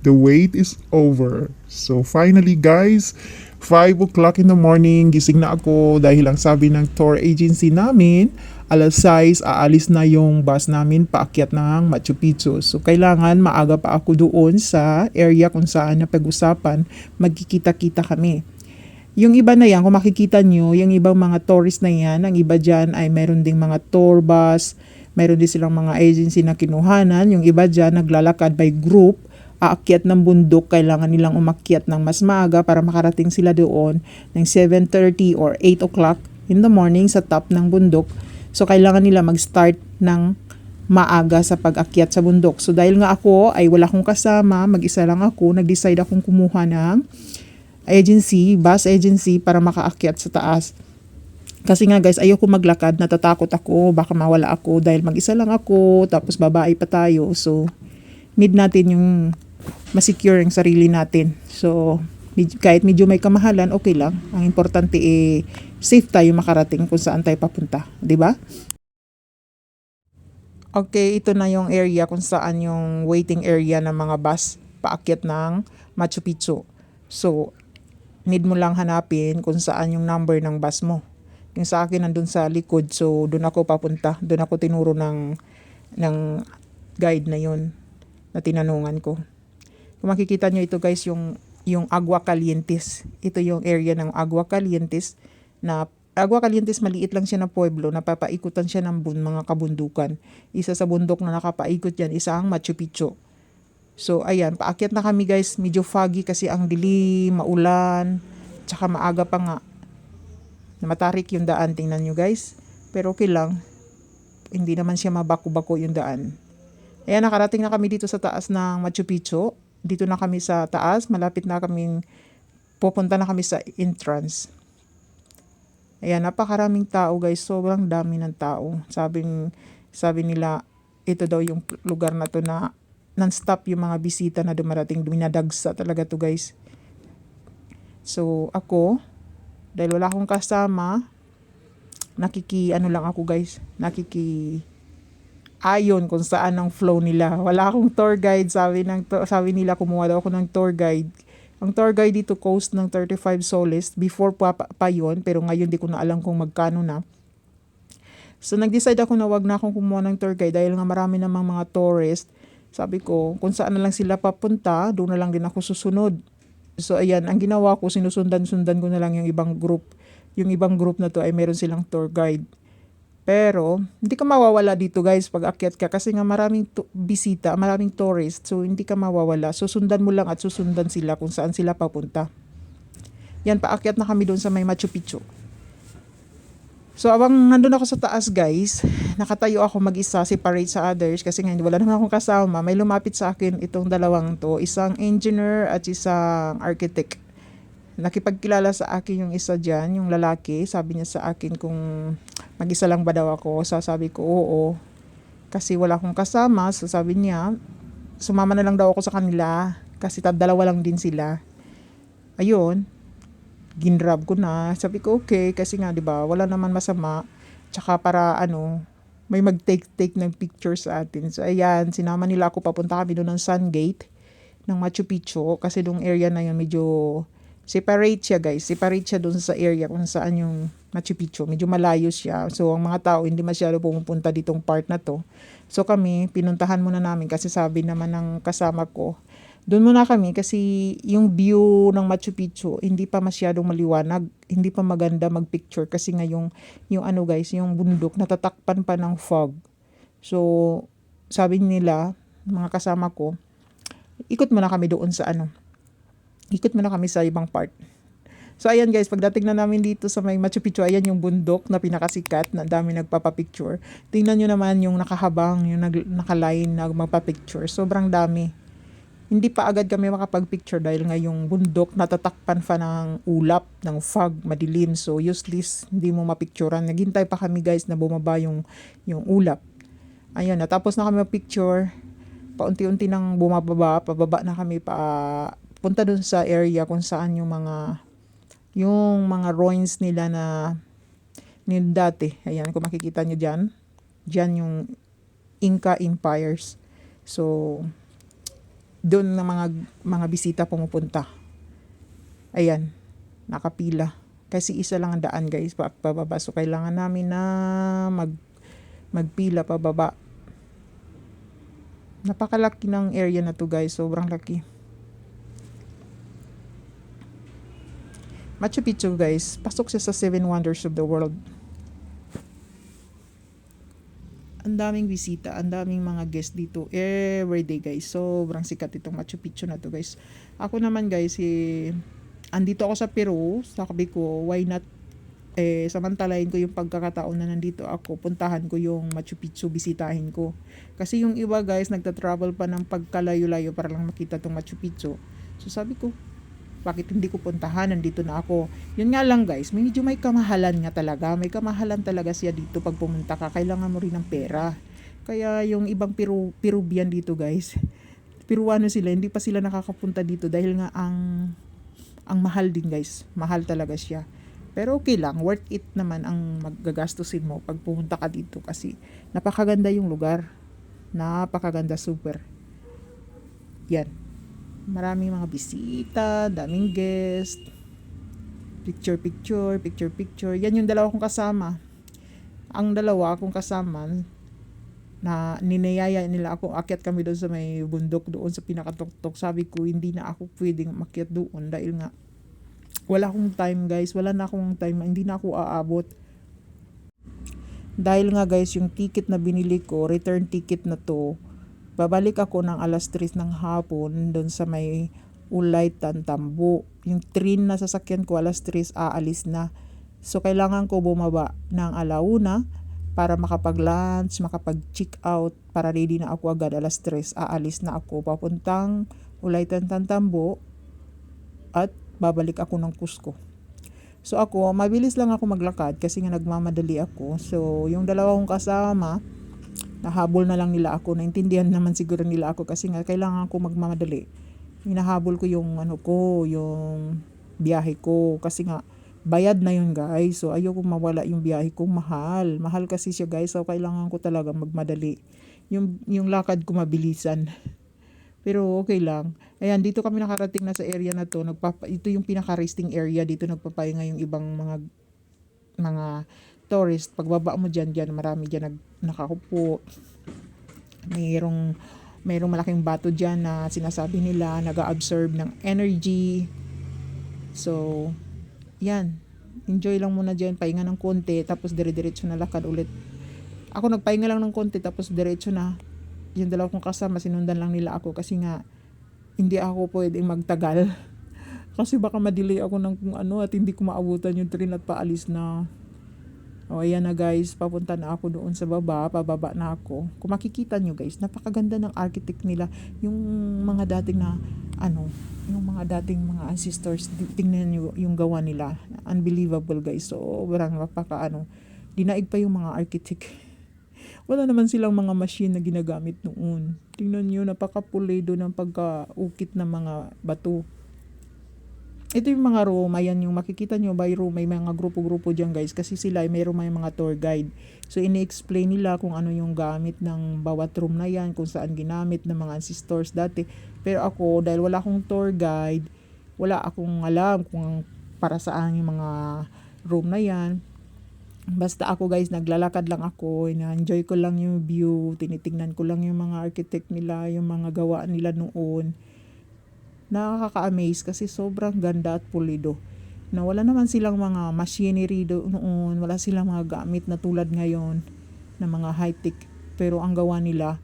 The wait is over. So finally guys, 5 o'clock in the morning, gising na ako dahil ang sabi ng tour agency namin, alas 6 aalis na yung bus namin paakyat ng Machu Picchu. So kailangan maaga pa ako doon sa area kung saan na pag-usapan, magkikita-kita kami. Yung iba na yan, kung makikita nyo, yung ibang mga tourist na yan, ang iba dyan ay meron ding mga tour bus, meron din silang mga agency na kinuhanan. Yung iba dyan, naglalakad by group, aakyat ng bundok, kailangan nilang umakyat ng mas maaga para makarating sila doon ng 7:30 or 8 o'clock in the morning sa top ng bundok. So, kailangan nila mag-start ng maaga sa pag-akyat sa bundok. So, dahil nga ako ay wala akong kasama, mag-isa lang ako, nag-decide akong kumuha ng bus agency para makaakyat sa taas. Kasi nga guys, ayoko maglakad, natatakot ako, baka mawala ako dahil mag-isa lang ako, tapos babae pa tayo. So, need natin yung masecure yung sarili natin. So, kahit medyo may kamahalan, okay lang. Ang importante safe tayo makarating kung saan tayo papunta. 'Di ba? Okay, ito na yung area kung saan yung waiting area ng mga bus paakyat ng Machu Picchu. So, need mo lang hanapin kung saan yung number ng bus mo. Yung sa akin nandun sa likod, so doon ako papunta. Doon ako tinuro ng guide na yon na tinanungan ko. Kung makikita nyo ito guys, yung Agua Calientes. Ito yung area ng Agua Calientes na Agua Calientes, maliit lang siya na pueblo, napapaikutan siya ng mga kabundukan. Isa sa bundok na nakapaikot yan, isa ang Machu Picchu. So, ayan, paakyat na kami guys. Medyo foggy kasi ang dilim, maulan, tsaka maaga pa nga. Matarik yung daan, tingnan nyo guys. Pero okay lang. Hindi naman siya mabako-bako yung daan. Ayan, nakarating na kami dito sa taas ng Machu Picchu. Dito na kami sa taas. Malapit na kaming pupunta na kami sa entrance. Ayan, napakaraming tao guys. Sobrang dami ng tao. Sabi nila, ito daw yung lugar na to na non-stop yung mga bisita na dumarating, duminadagsa talaga to guys. So ako, dahil wala akong kasama, ano lang ako guys, ayon kung saan ang flow nila. Wala akong tour guide, sabi nila kumuha daw ako ng tour guide. Ang tour guide dito cost ng 35 soles, before pa yun, pero ngayon di ko na alam kung magkano na. So nag-decide ako na wag na akong kumuha ng tour guide dahil nga marami namang mga tourist. Sabi ko, kung saan na lang sila papunta, doon na lang din ako susunod. So ayan, ang ginawa ko, sinusundan-sundan ko na lang yung ibang group. Yung ibang group na to ay meron silang tour guide. Pero, hindi ka mawawala dito guys pag akyat ka kasi nga maraming bisita, maraming tourist. So hindi ka mawawala. Susundan mo lang at susundan sila kung saan sila papunta. Yan, paakyat na kami doon sa may Machu Picchu. So, abang nandun ako sa taas guys, nakatayo ako mag-isa, separate sa others kasi nga wala naman akong kasama. May lumapit sa akin itong dalawang to, isang engineer at isang architect. Nakipagkilala sa akin yung isa dyan, yung lalaki. Sabi niya sa akin kung mag-isa lang ba daw ako. Sabi ko oo, kasi wala akong kasama. So sabi niya, sumama na lang daw ako sa kanila kasi dalawa lang din sila. Ayun, ginrab ko na. Sabi ko okay kasi nga 'di ba, wala naman masama. Tsaka para may mag-take ng picture sa atin. So ayan, sinama nila ako, papunta kami doon ng Sun Gate ng Machu Picchu kasi dong area na yun medyo separate siya guys. Separate siya doon sa area kung saan yung Machu Picchu. Medyo malayo siya. So ang mga tao hindi masyado pumupunta ditong part na to. So kami, pinuntahan muna namin kasi sabi naman ng kasama ko, doon muna kami kasi yung view ng Machu Picchu hindi pa masyadong maliwanag, hindi pa maganda magpicture kasi nga yung guys, yung bundok natatakpan pa ng fog. So sabi nila, mga kasama ko, ikot muna kami doon sa ikot muna kami sa ibang part. So ayan guys, pagdating na namin dito sa may Machu Picchu, ayan yung bundok na pinakasikat, na dami nagpapapicture. Tingnan nyo naman yung nakahabang, yung nakaline na magpapicture. Sobrang dami. Hindi pa agad kami makapag-picture dahil nga yung bundok natatakpan pa ng ulap, ng fog, madilim. So useless, hindi mo mapicturean. Naghintay pa kami guys na bumaba yung ulap. Ayun, natapos na kami mag-picture. Paunti-unti nang pababa na kami punta dun sa area kung saan yung mga ruins nila na dati. Ayan, kung makikita nyo dyan yung Inca Empires. So, doon na mga bisita pumupunta. Ayan, nakapila. Kasi isa lang ang daan guys, pababa. So kailangan namin na magpila pababa. Napakalaki ng area na to guys, sobrang laki. Machu Picchu guys, pasok siya sa 7 wonders of the world. Ang daming bisita, ang daming mga guest dito everyday guys. Sobrang sikat itong Machu Picchu na to guys. Ako naman guys, andito ako sa Peru, sabi ko, why not samantalahin ko yung pagkakataon na nandito ako, puntahan ko yung Machu Picchu, bisitahin ko. Kasi yung iba guys, nagta-travel pa ng pagkalayo-layo para lang makita tong Machu Picchu. So sabi ko, bakit hindi ko puntahan, nandito na ako. Yun nga lang guys, medyo may kamahalan nga talaga. May kamahalan talaga siya dito pag pumunta ka. Kailangan mo rin ng pera. Kaya yung ibang Peruvian dito guys, Peruano sila, hindi pa sila nakakapunta dito dahil nga ang mahal din guys. Mahal talaga siya. Pero okay lang, worth it naman ang maggagastusin mo pag pumunta ka dito kasi napakaganda yung lugar. Napakaganda, super. Yan. Maraming mga bisita, daming guest. Picture. Yan yung dalawa kong kasama. Ang dalawa kong kasama na niniyaya nila ako, akyat kami doon sa may bundok doon sa pinakatuktok. Sabi ko, hindi na ako pwedeng makyat doon dahil nga wala akong time guys, wala na akong time, hindi na ako aabot. Dahil nga guys, yung ticket na binili ko, return ticket na to, babalik ako ng alas 3 ng hapon doon sa may Ulaytan, Tambo. Yung train na sasakyan ko alas 3 aalis na. So kailangan ko bumaba ng alauna para makapag-lunch, makapag-check out, para ready na ako agad alas 3 aalis na ako papuntang Ulaytan, Tambo at babalik ako ng Cusco. So ako, mabilis lang ako maglakad kasi nga nagmamadali ako. So yung dalawa kong kasama, nahabol na lang nila ako. Naintindihan naman siguro nila ako kasi nga kailangan ko magmamadali. Hinahabol ko yung yung biyahe ko kasi nga bayad na yun guys. So ayoko mawala yung biyahe ko, mahal. Mahal kasi siya guys. So kailangan ko talaga magmadali. Yung lakad ko mabilisan. Pero okay lang. Ayan, dito kami nakarating na sa area na to. Ito yung pinaka-resting area. Dito nagpapahinga yung ibang mga tourist. Pagbaba mo dyan, marami dyan nakakupo. Mayroong malaking bato dyan na sinasabi nila nag-absorb ng energy. So, yan. Enjoy lang muna dyan. Pahinga ng konti. Tapos dire-diretso na lakad ulit. Ako nagpahinga lang ng konti. Tapos diretso na. Yung dalawa kong kasama, sinundan lang nila ako kasi nga hindi ako pwedeng magtagal. Kasi baka madelay ako ng kung ano at hindi ko maabutan yung train at paalis na. O ayan na guys, papunta na ako doon sa baba, pababa na ako. Kung makikita nyo guys, napakaganda ng architect nila. Yung mga dating na yung mga dating mga ancestors, tingnan nyo yung gawa nila. Unbelievable guys. So, sobrang dinaig pa yung mga architect. Wala naman silang mga machine na ginagamit noon. Tingnan nyo, napakapulido ng pagkaukit ng mga bato. Ito yung mga room, ayan yung makikita nyo by room, may mga grupo-grupo dyan guys. Kasi sila, may mga tour guide. So, ini-explain nila kung ano yung gamit ng bawat room na yan, kung saan ginamit ng mga ancestors dati. Pero ako, dahil wala akong tour guide, wala akong alam kung para saan yung mga room na yan. Basta ako guys, naglalakad lang ako, na-enjoy ko lang yung view, tinitingnan ko lang yung mga architect nila, yung mga gawa nila noon. Nakaka-amaze kasi sobrang ganda at pulido. Na wala naman silang mga machinery noon, wala silang mga gamit na tulad ngayon na mga high-tech. Pero ang gawa nila,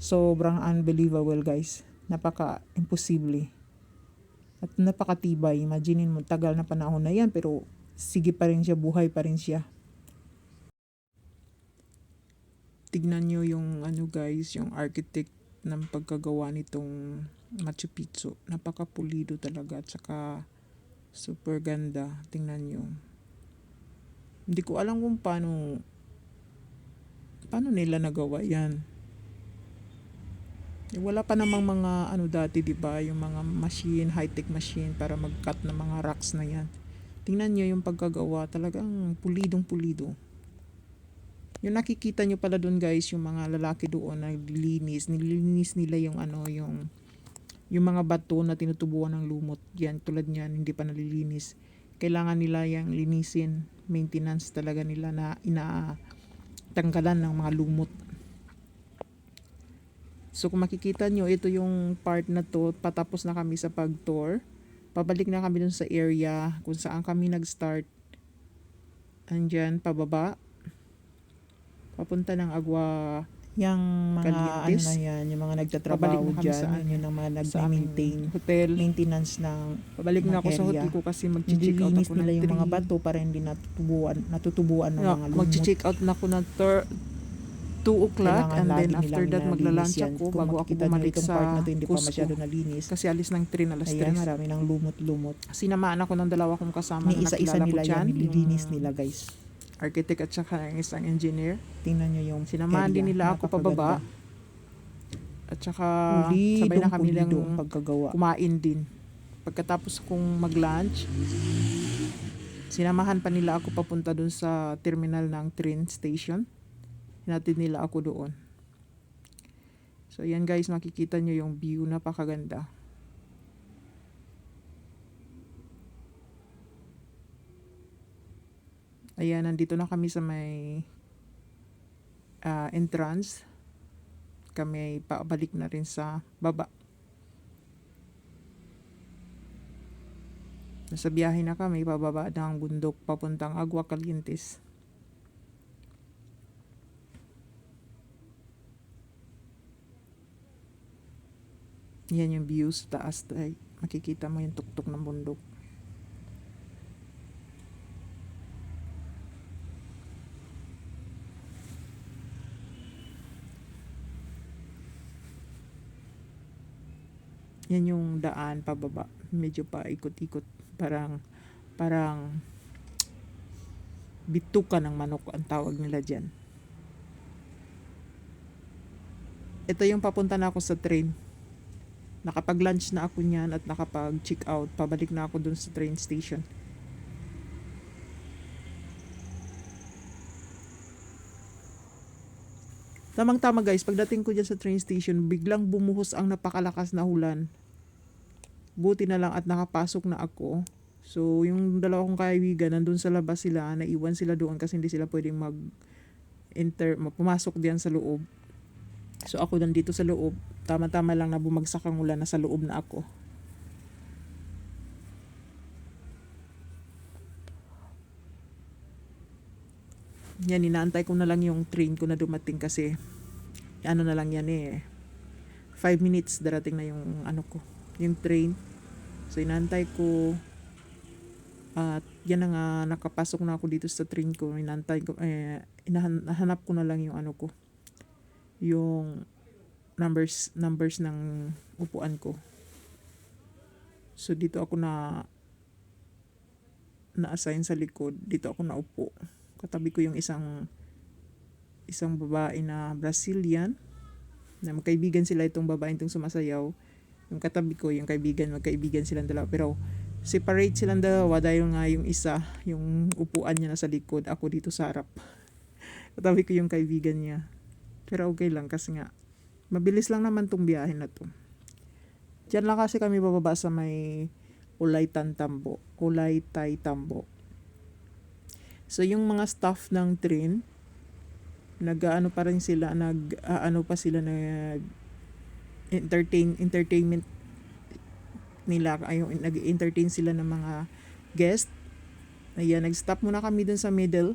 sobrang unbelievable guys. Napaka-imposible. At napakatibay. Imaginin mo, tagal na panahon na yan, pero sige pa rin siya, buhay pa rin siya. Tignan nyo yung guys, yung architect ng pagkagawa nitong Machu Picchu. Napakapulido talaga at saka super ganda. Tingnan nyo. Hindi ko alam kung paano nila nagawa yan. Wala pa namang mga dati, diba? Yung mga machine, high-tech machine para mag-cut ng mga rocks na yan. Tingnan nyo yung pagkagawa. Talagang pulidong pulido. Yung nakikita nyo pala doon guys, yung mga lalaki doon nilinis nila yung yung yung mga bato na tinutubuan ng lumot, yan tulad niyan, hindi pa nalilinis. Kailangan nila yang linisin, maintenance talaga nila na inatanggalan ng mga lumot. So kung makikita nyo, ito yung part na to, patapos na kami sa pag-tour. Pabalik na kami dun sa area kung saan kami nag-start. Andyan, pababa. Papunta ng Agua Yung mga Calientes. ano na yan, yung mga Pabalik nagtatrabaho na kami dyan, sa yun yung mga sa aming nag-maintain, hotel. maintenance ng Pabalik na ng ako sa area. hotel ko kasi mag-check out Nililinis ako nila ng yung mga 3. bato para hindi natutubuan ng mga lumot. Mag-check out na ako ng 2 o'clock Kailangan and then lagi after nilang that nilalinis magla-lunch yan. ako Kung bago ako makikita nyo bumalik itong sa part na to, hindi pa Cusco. masyado nalinis. Kasi alis ng train alas Ayan, 3. marami ng lumot-lumot. Sinamaan ako ng dalawa kong kasama Ni na isa-isa nakilala ko nila dyan. yan, nililinis Yung nila guys. architect at saka yung isang engineer. Tingnan nyo yung Sinamahan area, din nila ako pababa. napakaganda. At saka sabay na kami lang Pulidong pagkagawa. kumain din. Pagkatapos kong mag-lunch, sinamahan pa nila ako papunta dun sa terminal ng train station. Hinatid nila ako doon. So yan guys, makikita nyo yung view, napakaganda. Ayan, nandito na kami sa may entrance. Kami pabalik na rin sa baba. Nasa biyahe na kami, pababa ng bundok papuntang Agua Calientes. Yan yung views taas, makikita mo yung tuktok ng bundok. Yan yung daan pababa, medyo pa ikot-ikot, parang bituka ng manok ang tawag nila dyan. Ito yung papunta na ako sa train. Nakapag-lunch na ako niyan at nakapag-check out. Pabalik na ako dun sa train station. Tamang-tama guys, pagdating ko dyan sa train station, biglang bumuhos ang napakalakas na ulan. Buti na lang at nakapasok na ako. So, yung dalawa kong kaibigan, nandun sa labas sila, naiwan sila doon kasi hindi sila pwedeng pumasok diyan sa loob. So, ako nandito sa loob. Tama-tama lang na bumagsak ang ulan, nasa loob na ako. Yan, inaantay ko na lang yung train ko na dumating kasi ano na lang yan 5 minutes darating na yung yung train. So inaantay ko at yan na nga, nakapasok na ako dito sa train ko. Inaantay ko, hinahanap ko na lang yung yung numbers ng upuan ko. So dito ako na-assign sa likod. Dito ako naupo. Katabi ko yung isang babae na Brazilian, na magkaibigan sila, itong babae itong sumasayaw. Yung katabi ko, yung magkaibigan silang dalawa. Pero separate silang dalawa dahil nga yung isa, yung upuan niya nasa likod, ako dito sa harap. Katabi ko yung kaibigan niya. Pero okay lang kasi nga, mabilis lang naman tong biyahe na to. Diyan lang kasi kami bababa sa may Ulaytay Tambo. So yung mga staff ng train, nag-entertainment nila, nag-entertain sila ng mga guest. Ayan, nag-stop muna kami dun sa middle.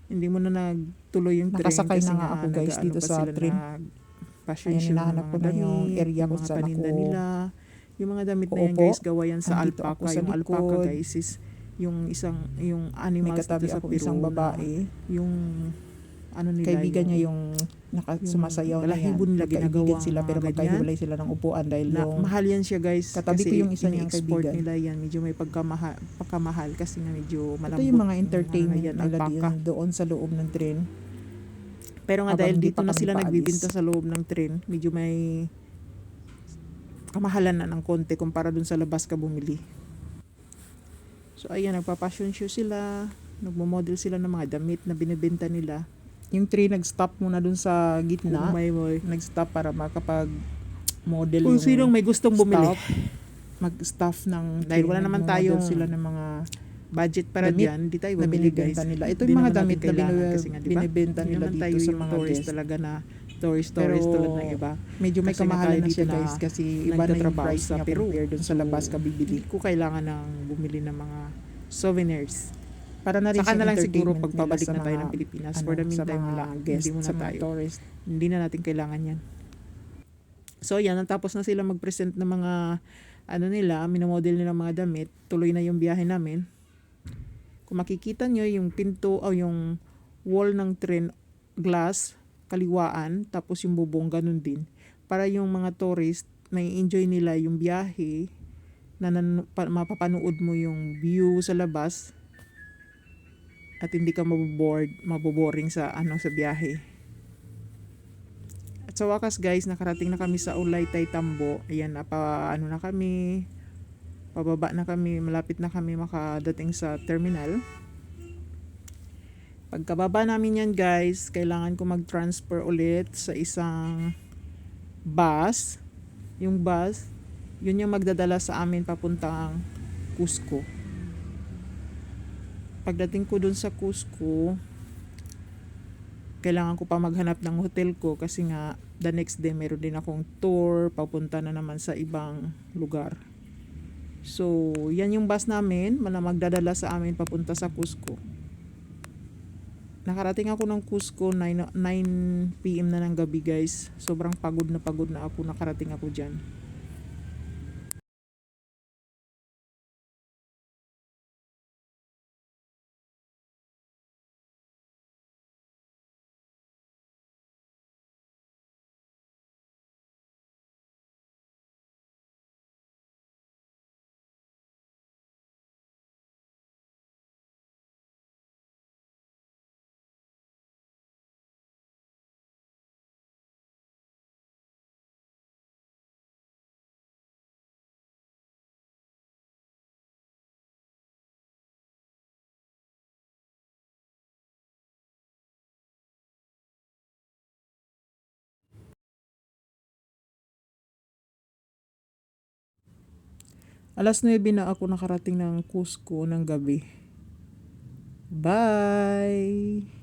Hindi mo na nagtuloy yung train. Nakasakay kasi na nga ako guys dito sa train. Passion Ayan, hinahanap ko na yung area kung saan ako nila. Yung mga damit na yan uupo. guys, gawa yan sa Andito ako alpaca. sa Yung alpaca likod. guys is yung May animals katabi dito sa ako Peru isang na babae. yung nila, Kaibigan niya yung sumasayaw na yan. balahibo nila ginagawa Magkaibigan sila pero mga ganyan. magkahiwalay sila ng upuan dahil yung Mahal yan siya guys. katabi kasi ko yung isa niyang ini-export kaibigan. nila yan. Medyo may pagkamahal kasi nga medyo malambot. ito yung mga entertainment yan, nila alpaca. doon sa loob ng train. Pero nga Habang dahil di dito pa na kami sila paalis. nagbibinta sa loob ng train, medyo may kamahalan na ng konti kumpara dun sa labas ka bumili. So ayan, nagpa-fashion show sila, nagmo-model sila ng mga damit na binibenta nila. Yung train nag-stop muna dun sa gitna. Umay-moy. Nag-stop para model Kung yung sinong may gustong bumili. staff, mag-staff ng Dahil wala naman tayong sila ng mga budget para damit diyan, di tayo na bumili guys. binibenta nila. Ito Di yung mga naman natin damit na kailangan kasi nga, di ba? binibenta Hindi nila naman dito tayo sa yung mga tourist guest. talaga na tourist Pero tulad ng iba. medyo may Kasi nga kamahalan tayo na dito siya na guys kasi iba na yung nagtatrabaho price sa niya Peru. compare dun sa So, labas ka Hindi bibili. ko kailangan ng bumili ng mga souvenirs. Para na rin Saka siyang na lang siguro entertainment nila pagpabalik sa na tayo mga, ng Pilipinas. ano, For the sa meantime, mga wala. guest, Hindi muna sa mga tayo. tourist. Hindi na natin kailangan yan. So yan, natapos na sila mag-present ng mga ano nila, minomodel nila mga damit. Tuloy na yung biyahe namin. Kung makikita nyo yung pinto o yung wall ng train, glass, kaliwaan, tapos yung bubong, ganun din. Para yung mga tourist, may enjoy nila yung biyahe, na mapapanood mo yung view sa labas, at hindi ka maboboring sa sa biyahe. At sa wakas guys, nakarating na kami sa Ulaytay Tambo. Ayan, na kami, pababa na kami, malapit na kami makadating sa terminal. Pagkababa namin yan guys, kailangan ko mag-transfer ulit sa isang bus. Yung bus, yun yung magdadala sa amin papuntang Cusco. Pagdating ko dun sa Cusco, kailangan ko pa maghanap ng hotel ko kasi nga the next day meron din akong tour papunta na naman sa ibang lugar. So, yan yung bus namin, magdadala sa amin papunta sa Cusco. Nakarating ako ng Cusco 9 PM na ng gabi guys. Sobrang pagod na ako, nakarating ako dyan. Alas 9 na ako nakarating ng Cusco ng gabi. Bye!